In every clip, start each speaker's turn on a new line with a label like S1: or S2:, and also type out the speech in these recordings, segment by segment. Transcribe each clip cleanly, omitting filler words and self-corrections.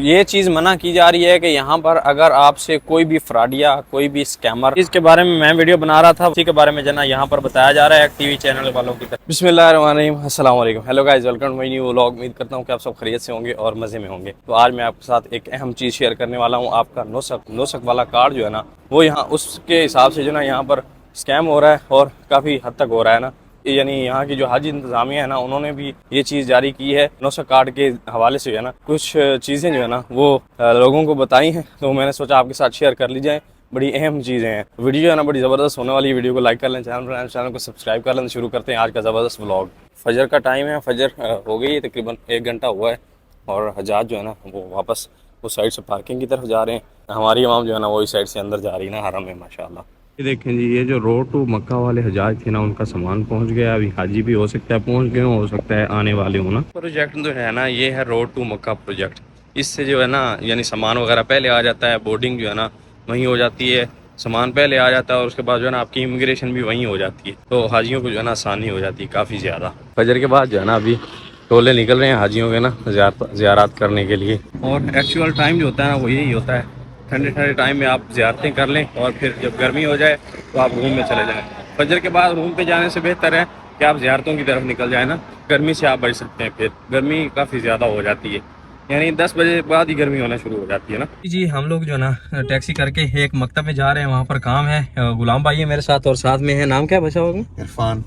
S1: ये चीज़ मना की जा रही है कि यहाँ पर अगर आपसे कोई भी फ्रॉड या कोई भी स्कैमर, इसके बारे में मैं वीडियो बना रहा था, उसी के बारे में जना यहाँ पर बताया जा रहा है टीवी चैनल वालों की तरफ। बिस्मिल्लाहिर्रहमानिर्रहीम, अस्सलाम वालेकुम, hello guys, welcome to my new vlog. उम्मीद करता हूँ कि आप सब खैरियत से होंगे और मज़े में होंगे। तो आज मैं आपके साथ एक अहम चीज़ शेयर करने वाला हूँ। आपका नोसक वाला कार्ड जो है ना, वो यहाँ उसके हिसाब से जो ना यहाँ पर स्कैम हो रहा है और काफ़ी हद तक हो रहा है ना। यानी यहाँ की जो हज इंतज़ामिया है ना, उन्होंने भी ये चीज़ जारी की है। नौसक कार्ड के हवाले से जो है ना कुछ चीज़ें जो है ना वो लोगों को बताई हैं, तो मैंने सोचा आपके साथ शेयर कर ली जाए। बड़ी अहम चीज़ें हैं। वीडियो जो है ना बड़ी ज़बरदस्त होने वाली है। वीडियो को लाइक कर लें, चैनल को सब्सक्राइब कर लें। शुरू करते हैं आज का ज़बरदस्त व्लॉग। फजर का टाइम है, फजर हो गई है, तकरीबन 1 घंटा हुआ है और हजाज जो है ना वो वापस उस साइड से पार्किंग की तरफ जा रहे हैं। हमारी इमाम जो है ना वो इस साइड से अंदर जा रही है ना हरम में, माशाल्लाह। ये देखें जी, ये जो रोड टू मक्का वाले हजाज थे ना, उनका सामान पहुंच गया। अभी हाजी भी हो सकता है पहुंच गए, हो सकता है आने वाले हो ना। प्रोजेक्ट जो है ना, ये है रोड टू मक्का प्रोजेक्ट। इससे जो है ना यानी सामान वगैरह पहले आ जाता है, बोर्डिंग जो है ना वहीं हो जाती है, सामान पहले आ जाता है और उसके बाद जो है ना आपकी इमिग्रेशन भी वहीं हो जाती है। तो हाजियों को जो है ना आसानी हो जाती है काफ़ी ज़्यादा। फजर के बाद जो है ना अभी टोले निकल रहे हैं हाजियों के ना ज़ियारत करने के लिए। और एक्चुअल टाइम जो होता है ना वो यही होता है, ठंडे ठंडे टाइम में आप ज़ियारतें कर लें और फिर जब गर्मी हो जाए तो आप रूम में चले जाएं। फजर के बाद रूम पे जाने से बेहतर है कि आप ज़ियारतों की तरफ निकल जाए ना, गर्मी से आप बच सकते हैं। फिर गर्मी काफ़ी ज़्यादा हो जाती है, यानी 10 बजे बाद ही गर्मी होना शुरू हो जाती है ना जी। हम लोग जो है ना टैक्सी करके एक मकतब में जा रहे हैं, वहाँ पर काम है। गुलाम भाई है मेरे साथ और साथ में है, नाम क्या बचा होगा?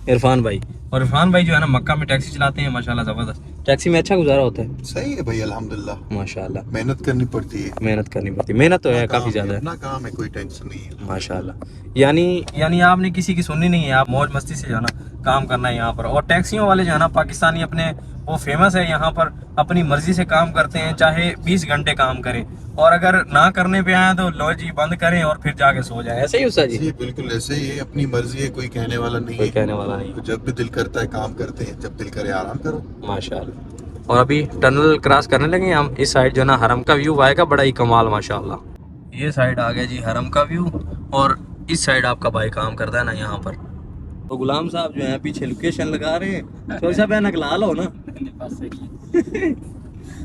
S1: इरफान भाई। और इरफान भाई जो है ना मक्का में टैक्सी चलाते हैं, माशाल्लाह ज़बरदस्त। टैक्सी में अच्छा गुजारा होता है?
S2: सही है भाई, अल्हम्दुलिल्लाह।
S1: माशाल्लाह।
S2: मेहनत करनी पड़ती है।
S1: मेहनत तो है काफ़ी ज़्यादा है।
S2: अपना काम है, कोई टेंशन नहीं है
S1: माशाल्लाह। यानी आपने किसी की सुननी नहीं है, आप मौज मस्ती से जो है ना काम करना है यहाँ पर। और टैक्सियों वाले जो है ना पाकिस्तानी अपने वो फेमस है यहाँ पर, अपनी मर्जी से काम करते हैं, चाहे 20 घंटे काम करें और अगर ना करने पे आए तो लो जी बंद करें और फिर जाके सो जाए। ऐसे ही उस्ताद जी?
S2: बिल्कुल ऐसे ही, अपनी मर्जी है, कोई कहने वाला नहीं है।
S1: कहने वाला नहीं।
S2: तो जब भी दिल करता है काम करते हैं, जब दिल करे आराम करो।
S1: माशाल्लाह। और अभी टनल क्रॉस करने लगे हम। इस साइड जो है ना हरम का व्यू आएगा, बड़ा ही कमाल माशाल्लाह। ये साइड आ गया जी हरम का व्यू और इस साइड आपका भाई काम करता है ना यहाँ पर। तो गुलाम साहब जो है पीछे लोकेशन लगा रहे हैं, थोड़ा सा नकला लो ना।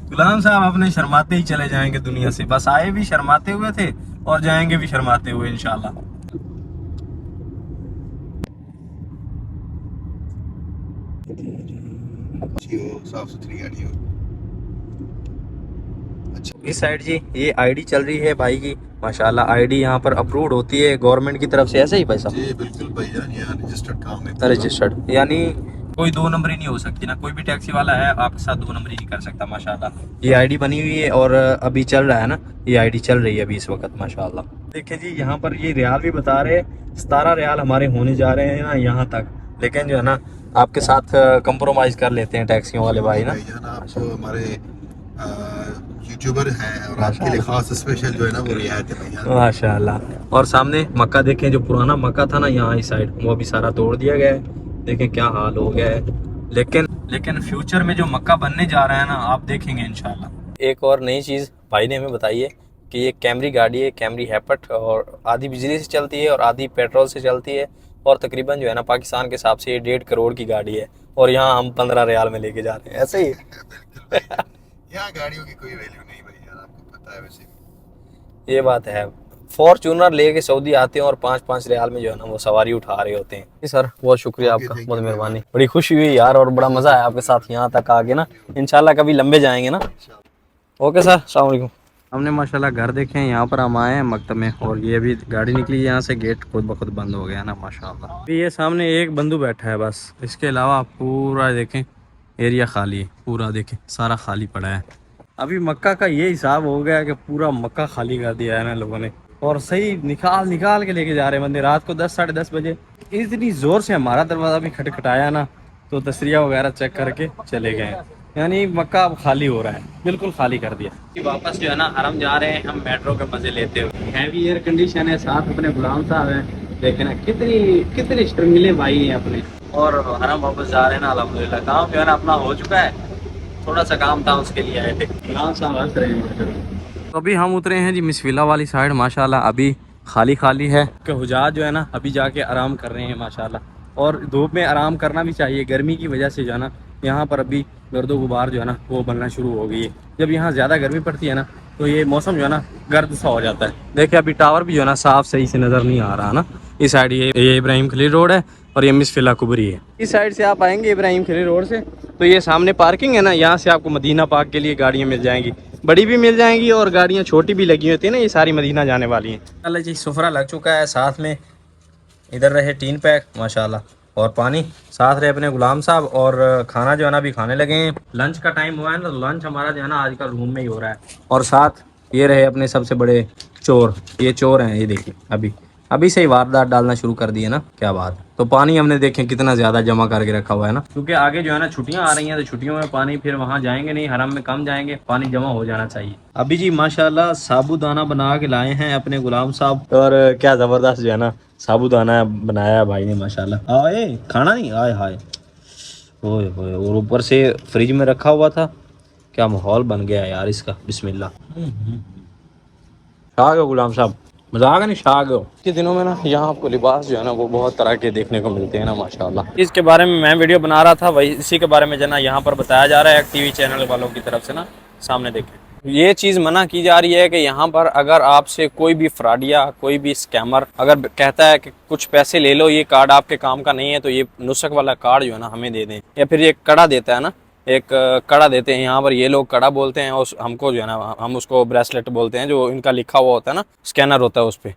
S1: गुलाम साहब अपने शर्माते ही चले जाएंगे दुनिया से, बस आए भी शर्माते हुए थे और जाएंगे भी शर्माते हुए इंशाल्लाह।
S2: साफ सुथरी गाड़ी हो। अच्छा,
S1: इस साइड जी ये आईडी चल रही है भाई की, माशाल्लाह। आईडी यहाँ पर अप्रूव्ड होती है गवर्नमेंट की तरफ से, ऐसे ही भाई साहब?
S2: जी बिल्कुल भाई जान, यहाँ रजिस्टर्ड काम है।
S1: रजिस्टर्ड, यानी कोई 2 नंबरी नहीं हो सकती ना, कोई भी टैक्सी वाला है आपके साथ 2 नंबरी नहीं कर सकता माशाल्लाह। ये आईडी बनी हुई है और अभी चल रहा है ना, ये आईडी चल रही है अभी इस वक्त माशाल्लाह। देखिए जी यहाँ पर ये रियाल भी बता रहे हैं, 17 रियाल हमारे होने जा रहे हैं ना यहाँ तक। लेकिन जो है ना आपके साथ कंप्रोमाइज कर लेते हैं टैक्सियों वाले भाई ना।
S2: आप जो हमारे यूट्यूबर हैं और आपके लिए खास स्पेशल जो है ना वो रियायत है भैया
S1: माशाल्लाह। और सामने मक्का देखें, जो पुराना मक्का था ना यहाँ इस साइड, वो भी सारा तोड़ दिया गया है। देखें क्या हाल हो गया है। लेकिन फ्यूचर में जो मक्का बनने जा रहा है ना, आप देखेंगे इंशाल्लाह। एक और नई चीज़ भाई ने हमें बताई है कि ये कैमरी गाड़ी है, कैमरी हैपट, और आधी बिजली से चलती है और आधी पेट्रोल से चलती है। और तकरीबन जो है ना पाकिस्तान के हिसाब से ये 1.5 करोड़ की गाड़ी है और यहाँ हम 15 रियाल में लेके जा रहे हैं, ऐसे ही।
S2: यहाँ गाड़ियों की कोई वैल्यू नहीं भाई यार, आपको पता है वैसे भी।
S1: ये बात है। फॉर्चूनर लेके सऊदी आते हैं और 5-5 रियाल में जो है ना वो सवारी उठा रहे होते हैं। जी सर, बहुत शुक्रिया आपका, बहुत मेहरबानी। बड़ी खुशी हुई यार और बड़ा मज़ा आया आपके साथ यहाँ तक आके ना। इंशाल्लाह कभी लंबे जाएंगे ना। ओके सर, अस्सलाम वालेकुम। हमने माशाल्लाह घर देखे हैं, यहाँ पर हम आए हैं मकतब में और ये अभी गाड़ी निकली यहाँ से, गेट खुद ब खुद बंद हो गया ना माशाल्लाह। अभी ये सामने एक बंदू बैठा है बस, इसके अलावा पूरा देखें एरिया खाली है, पूरा देखें सारा खाली पड़ा है। अभी मक्का का ये हिसाब हो गया कि पूरा मक्का खाली कर दिया है ना लोगों ने, और सही निकाल के लेके जा रहे हैं बंदे। रात को 10 साढ़े 10 बजे इतनी ज़ोर से हमारा दरवाज़ा भी खटखटाया ना, तो तस्रिया वगैरह चेक करके चले गए। यानी मक्का अब खाली हो रहा है, बिल्कुल खाली कर दिया। वापस जो है ना हरम जा रहे हैं हम मेट्रो के मज़े लेते हुए। हैवी एयर कंडीशन है, साथ अपने गुलाम साहब हैं, देखे ना कितनी स्ट्रंगले भाई हैं अपने। और हरम वापस जा रहे हैं ना अल्हम्दुलिल्लाह। काम जो है ना अपना हो चुका है, थोड़ा सा काम था उसके लिए आए थे। गुलाम साहब हंस रहे हैं। तो अभी हम उतरे हैं जी मिसविला वाली साइड, माशाल्लाह अभी खाली है कि हुजाज जो है ना अभी जाके आराम कर रहे हैं माशाल्लाह। और धूप में आराम करना भी चाहिए, गर्मी की वजह से जो है ना यहाँ पर अभी गर्दो गुबार जो है ना वो बनना शुरू हो गई है। जब यहाँ ज़्यादा गर्मी पड़ती है ना तो ये मौसम जो है ना गर्द सा हो जाता है। देखिए अभी टावर भी जो है ना साफ सही से नज़र नहीं आ रहा ना। इस साइड ये इब्राहिम खलील रोड है और ये मिस फिला कुबरी है। इस साइड से आप आएंगे इब्राहिम खलील रोड से तो ये सामने पार्किंग है ना, यहाँ से आपको मदीना पाक के लिए गाड़ियाँ मिल जाएंगी, बड़ी भी मिल जाएंगी और गाड़ियाँ छोटी भी लगी होती है ना, ये सारी मदीना जाने वाली हैं। चलो जी, सुफरा लग चुका है, साथ में इधर रहे 3 पैक माशाल्लाह और पानी, साथ रहे अपने गुलाम साहब और खाना जो है ना अभी खाने लगे हैं। लंच का टाइम हुआ है ना, तो लंच हमारा जो है ना आजकल रूम में ही हो रहा है। और साथ ये रहे अपने सबसे बड़े चोर, ये चोर हैं, ये देखिए अभी अभी से ही वारदात डालना शुरू कर दिए ना, क्या बात। तो पानी हमने देखें कितना ज़्यादा जमा करके रखा हुआ है ना, क्योंकि आगे जो है ना छुट्टियां आ रही हैं, तो छुट्टियों में पानी फिर वहाँ जाएंगे नहीं, हरम में कम जाएंगे, पानी जमा हो जाना चाहिए। अभी जी माशाल्लाह साबूदाना बना के लाए हैं अपने गुलाम साहब, और क्या ज़बरदस्त जो है ना साबूदाना बनाया है भाई ने माशाल्लाह। आए खाना नहीं, आए हाय ओए होए, और ऊपर से फ्रिज में रखा हुआ था। क्या माहौल बन गया यार इसका, बिस्मिल्लाह। शाग हो गुलाम साहब, मजाक नहीं, शाग हो। के दिनों में ना यहाँ आपको लिबास जो है ना वो बहुत तरह के देखने को मिलते हैं ना माशाल्लाह। इसके बारे में मैं वीडियो बना रहा था, वही इसी के बारे में जो ना यहाँ पर बताया जा रहा है टीवी चैनल वालों की तरफ से ना, सामने देखें। ये चीज़ मना की जा रही है कि यहाँ पर अगर आपसे कोई भी फ्रॉडिया, कोई भी स्कैमर अगर कहता है कि कुछ पैसे ले लो, ये कार्ड आपके काम का नहीं है, तो ये नुस्ख वाला कार्ड जो है ना हमें दे दें, या फिर ये कड़ा देता है ना, एक कड़ा देते हैं यहाँ पर, ये लोग कड़ा बोलते हैं, और हमको जो है ना हम उसको ब्रेसलेट बोलते हैं, जो इनका लिखा हुआ होता है ना, स्कैनर होता है उस पर,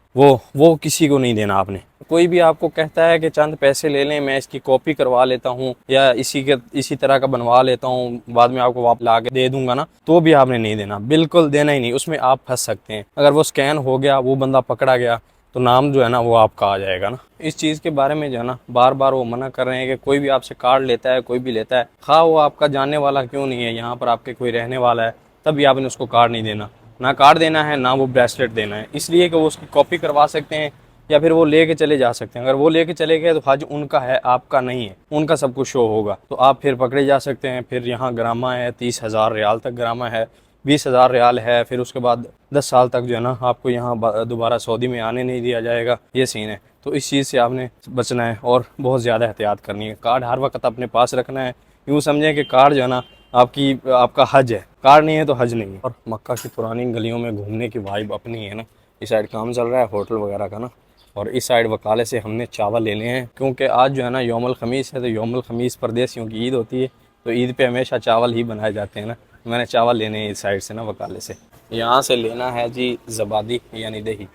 S1: वो किसी को नहीं देना आपने। कोई भी आपको कहता है कि चंद पैसे ले लें, मैं इसकी कॉपी करवा लेता हूँ या इसी तरह का बनवा लेता हूँ, बाद में आपको वापस ला के दे दूंगा ना, तो भी आपने नहीं देना, बिल्कुल देना ही नहीं। उसमें आप फंस सकते हैं, अगर वो स्कैन हो गया, वो बंदा पकड़ा गया, तो नाम जो है ना वो आपका आ जाएगा ना। इस चीज़ के बारे में जो है ना बार बार वो मना कर रहे हैं कि कोई भी आपसे कार्ड लेता है, कोई भी लेता है, खा वो आपका जानने वाला क्यों नहीं है, यहाँ पर आपके कोई रहने वाला है, तब भी आपने उसको कार्ड नहीं देना, ना कार्ड देना है ना वो ब्रेसलेट देना है, इसलिए कि वो उसकी कॉपी करवा सकते हैं या फिर वो लेके चले जा सकते हैं। अगर वो लेके चले गए तो हज उनका है, आपका नहीं है, उनका सब कुछ शो होगा, तो आप फिर पकड़े जा सकते हैं। फिर यहाँ ग्रामा है, 30,000 रियाल तक ग्रामा है, 20,000 रियाल है, फिर उसके बाद 10 साल तक जो है ना आपको यहाँ दोबारा सऊदी में आने नहीं दिया जाएगा, ये सीन है। तो इस चीज़ से आपने बचना है और बहुत ज़्यादा एहतियात करनी है। कार्ड हर वक्त अपने पास रखना है, यूँ समझें कि कार्ड जो है ना आपका हज है, कार्ड नहीं है तो हज नहीं है। और मक्का की पुरानी गलियों में घूमने की वाइब अपनी है ना। इस साइड काम चल रहा है होटल वगैरह का ना, और इस साइड वकाले से हमने चावल लेने हैं, क्योंकि आज जो है ना यौमुल खमीस है, तो यौमुल खमीस परदेसियों की ईद होती है, तो ईद पे हमेशा चावल ही बनाए जाते हैं ना। मैंने चावल लेने हैं इस साइड से ना वकाले से। यहाँ से लेना है जी ज़बादी यानी दही,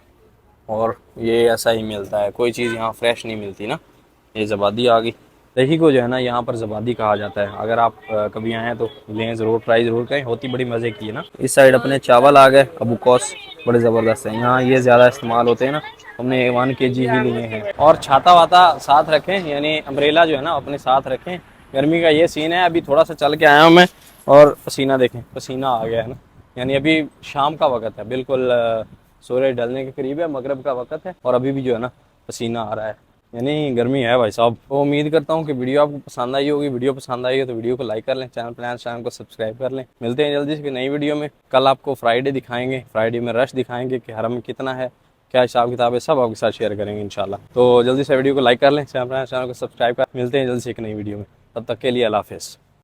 S1: और ये ऐसा ही मिलता है, कोई चीज़ यहाँ फ्रेश नहीं मिलती ना। ये ज़बादी आ गई, दही को जो है ना यहाँ पर ज़बादी कहा जाता है। अगर आप कभी आएँ तो लें ज़रूर, ट्राई ज़रूर करें, होती बड़ी मज़े की है ना। इस साइड अपने चावल आ गए अबू कौस, बड़े ज़बरदस्त हैं, यहाँ ये ज़्यादा इस्तेमाल होते हैं ना, हमने 1 kg ही लिए हैं। और छाता वाता साथ रखें, यानी अम्ब्रेला जो है ना अपने साथ रखें। गर्मी का ये सीन है, अभी थोड़ा सा चल के आया हूँ मैं, और पसीना देखें, पसीना आ गया है ना, यानी अभी शाम का वक्त है, बिल्कुल सूरज ढलने के करीब है, मगरब का वक्त है, और अभी भी जो है ना पसीना आ रहा है, यानी गर्मी है भाई साहब। तो उम्मीद करता हूँ कि वीडियो आपको पसंद आई होगी। वीडियो पसंद आई हो तो वीडियो को लाइक कर लें, चैनल को सब्सक्राइब कर लें। मिलते हैं जल्दी से नई वीडियो में। कल आपको फ्राइडे दिखाएंगे, फ्राइडे में रश दिखाएंगे कि हरम में कितना है, क्या हिसाब किताब है, सब आपके साथ शेयर करेंगे इंशाल्लाह। तो जल्दी से वीडियो को लाइक कर लें, चैनल को सब्सक्राइब कर। मिलते हैं जल्दी से एक नई वीडियो में, तब तक के लिए अल्लाह हाफ़िज़।